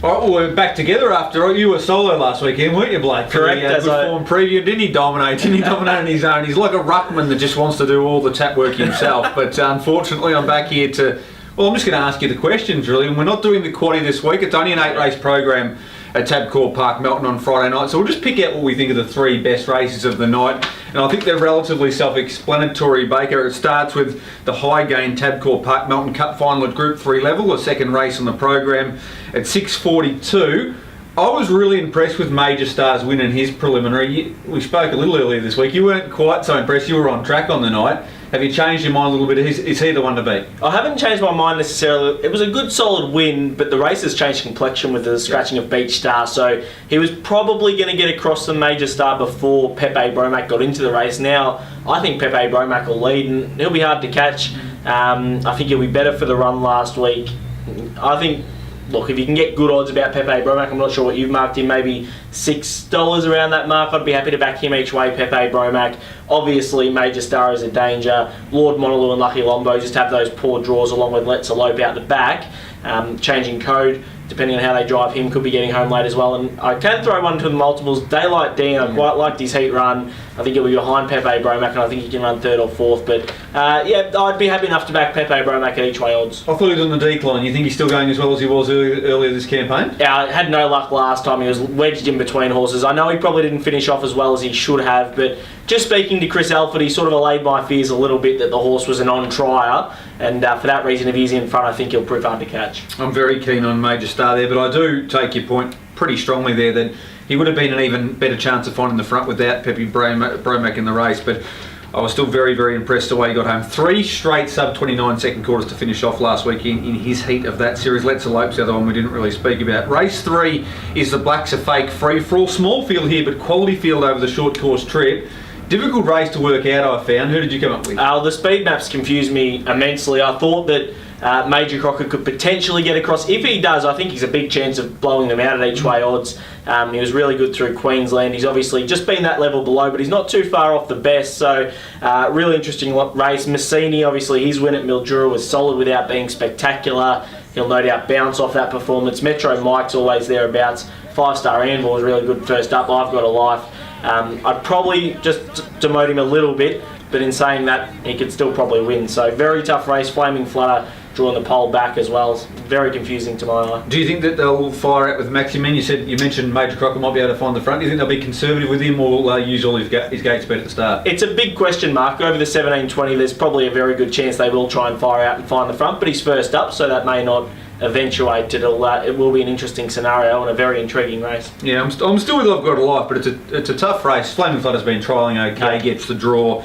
All right, well, we're back together after you were solo last weekend, weren't you, Blake? Correct. Good form preview. Didn't he dominate? Didn't he dominate on his own? He's like a ruckman that just wants to do all the tap work himself. But unfortunately, I'm back here to... Well, I'm just going to ask you the questions, really. And we're not doing the quaddie this week. It's only an 8-race program at Tabcorp Park, Melton, on Friday night. So we'll just pick out what we think are the 3 best races of the night. And I think they're relatively self-explanatory, Baker. It starts with the Hygain Tabcorp Park Melton Cup final at Group 3 level, the second race on the program at 6:42. I was really impressed with Major Star's win in his preliminary. We spoke a little earlier this week. You weren't quite so impressed. You were on track on the night. Have you changed your mind a little bit? Is he the one to beat? I haven't changed my mind necessarily. It was a good solid win, but the race has changed complexion with the scratching of Beach Star, so he was probably going to get across the Major Star before Pepe Bromac got into the race. Now, I think Pepe Bromac will lead, and he'll be hard to catch. I think he'll be better for the run last week. I think... Look, if you can get good odds about Pepe Bromac, I'm not sure what you've marked him, maybe $6 around that mark. I'd be happy to back him each way, Pepe Bromac. Obviously, Major Star is a danger. Lord Monaloo and Lucky Lombo just have those poor draws along with Let's Elope out the back. Changing code, depending on how they drive him, could be getting home late as well. And I can throw one to the multiples. Daylight Dean, I quite liked his heat run. I think he'll be behind Pepe Bromac, and I think he can run 3rd or 4th. But yeah, I'd be happy enough to back Pepe Bromac at each way odds. I thought he was on the decline. You think he's still going as well as he was earlier this campaign? Yeah, I had no luck last time. He was wedged in between horses. I know he probably didn't finish off as well as he should have, but just speaking to Chris Alford, he sort of allayed my fears a little bit that the horse was an on-trier, and for that reason, if he's in front, I think he'll prove hard to catch. I'm very keen on Major Star there, but I do take your point pretty strongly there that he would have been an even better chance of finding the front without Pepe Bromac in the race, but I was still very, very impressed the way he got home. 3 straight sub-29 second quarters to finish off last week in his heat of that series. Let's Elope's the other one we didn't really speak about. Race 3 is the Blacks Are Fake free-for-all. Small field here, but quality field over the short course trip. Difficult race to work out, I found. Who did you come up with? The speed maps confused me immensely. I thought that Major Crocker could potentially get across. If he does, I think he's a big chance of blowing them out at each way odds. He was really good through Queensland. He's obviously just been that level below, but he's not too far off the best. So, really interesting race. Messini, obviously, his win at Mildura was solid without being spectacular. He'll no doubt bounce off that performance. Metro Mike's always thereabouts. 5-star Anvil was really good first up. I've got a life. I'd probably just demote him a little bit, but in saying that, he could still probably win. So very tough race. Flaming Flutter drawing the pole back as well. It's very confusing to my eye. Do you think that they'll fire out with Maximin? You mentioned Major Crocker might be able to find the front. Do you think they'll be conservative with him, or will they use all his gate speed at the start? It's a big question mark. Over the 17:20, there's probably a very good chance they will try and fire out and find the front, but he's first up, so that may not eventuate. It will be an interesting scenario and a very intriguing race. Yeah, I'm still with I've Got a Life, but it's a tough race. Flaming Flutter's been trialling okay, gets the draw.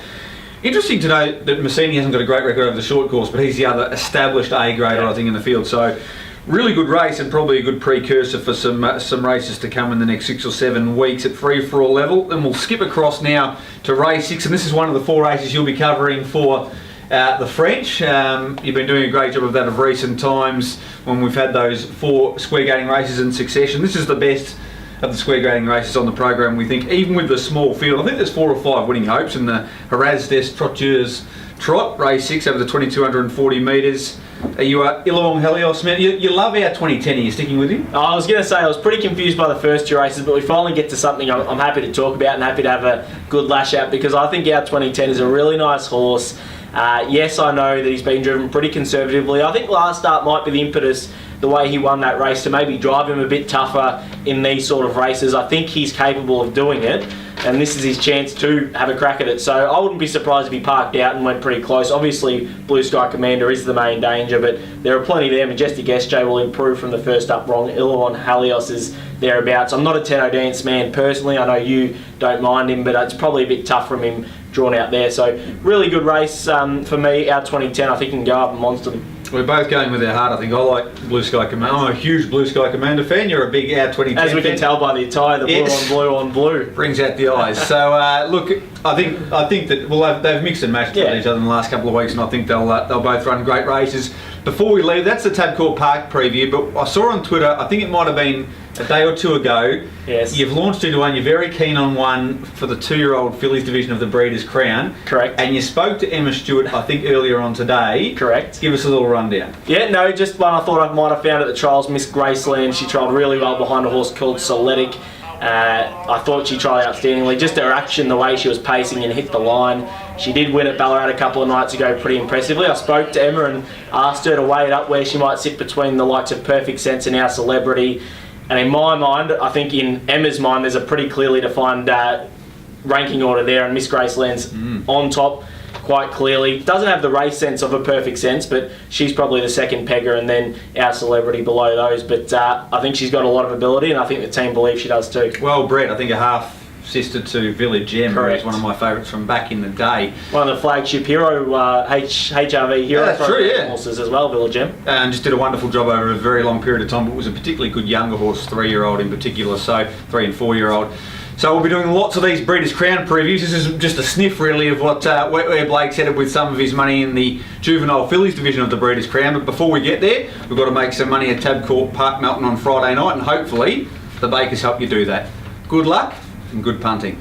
Interesting to note that Messini hasn't got a great record over the short course, but he's the other established A-grader, I think, in the field. So, really good race and probably a good precursor for some races to come in the next 6 or 7 weeks at free-for-all level. Then we'll skip across now to race 6, and this is one of the 4 races you'll be covering for the French. You've been doing a great job of that of recent times when we've had those 4 square gaining races in succession. This is the best of the square grading races on the program, we think, even with the small field. I think there's 4 or 5 winning hopes in the Haraz des Trotters Trot, race 6 over the 2,240 metres. Are you Illawong Helios, man? You love our 2010, are you sticking with him? I was going to say, I was pretty confused by the first 2 races, but we finally get to something I'm happy to talk about and happy to have a good lash out, because I think our 2010 is a really nice horse. Yes, I know that he's been driven pretty conservatively. I think last start might be the impetus, the way he won that race, to maybe drive him a bit tougher in these sort of races. I think he's capable of doing it, and this is his chance to have a crack at it. So I wouldn't be surprised if he parked out and went pretty close. Obviously, Blue Sky Commander is the main danger, but there are plenty there. Majestic SJ will improve from the first up wrong. Illawong Helios is thereabouts. I'm not a Tenno Dance man personally. I know you don't mind him, but it's probably a bit tough from him drawn out there. So really good race for me. Our 2010, I think, can go up and monster them. We're both going with our heart, I think. I like Blue Sky Commander. I'm a huge Blue Sky Commander fan. You're a big Our 2010 As we can tell by the attire, the blue on blue. Brings out the eyes. So, look, I think that, well, they've mixed and matched with each other in the last couple of weeks, and I think they'll both run great races. Before we leave, that's the Tabcorp Park preview, but I saw on Twitter, I think it might have been a day or two ago. Yes. You've launched into one. You're very keen on one for the 2-year-old fillies division of the Breeders' Crown. Correct. And you spoke to Emma Stewart, I think, earlier on today. Correct. Give us a little rundown. Yeah, no, just one I thought I might have found at the trials. Miss Graceland, she trialled really well behind a horse called Soletic. I thought she trialled outstandingly. Just her action, the way she was pacing and hit the line. She did win at Ballarat a couple of nights ago pretty impressively. I spoke to Emma and asked her to weigh it up where she might sit between the likes of Perfect Sense and Our Celebrity. And in my mind, I think in Emma's mind, there's a pretty clearly defined ranking order there, and Miss Graceland's on top quite clearly. Doesn't have the race sense of a Perfect Sense, but she's probably the second pegger, and then Our Celebrity below those. But I think she's got a lot of ability, and I think the team believes she does too. Well bred, I think a half sister to Village Gem, who Correct. was one of my favourites from back in the day. One of the flagship hero, HRV hero that's true, yeah. horses as well, Village Gem. And just did a wonderful job over a very long period of time, but was a particularly good younger horse, 3-year-old in particular, so 3 and 4-year-old. So we'll be doing lots of these Breeders' Crown previews. This is just a sniff really of what where Blake's headed with some of his money in the juvenile fillies division of the Breeders' Crown. But before we get there, we've got to make some money at Tabcorp Park Melton on Friday night, and hopefully the Bakers help you do that. Good luck and good punting.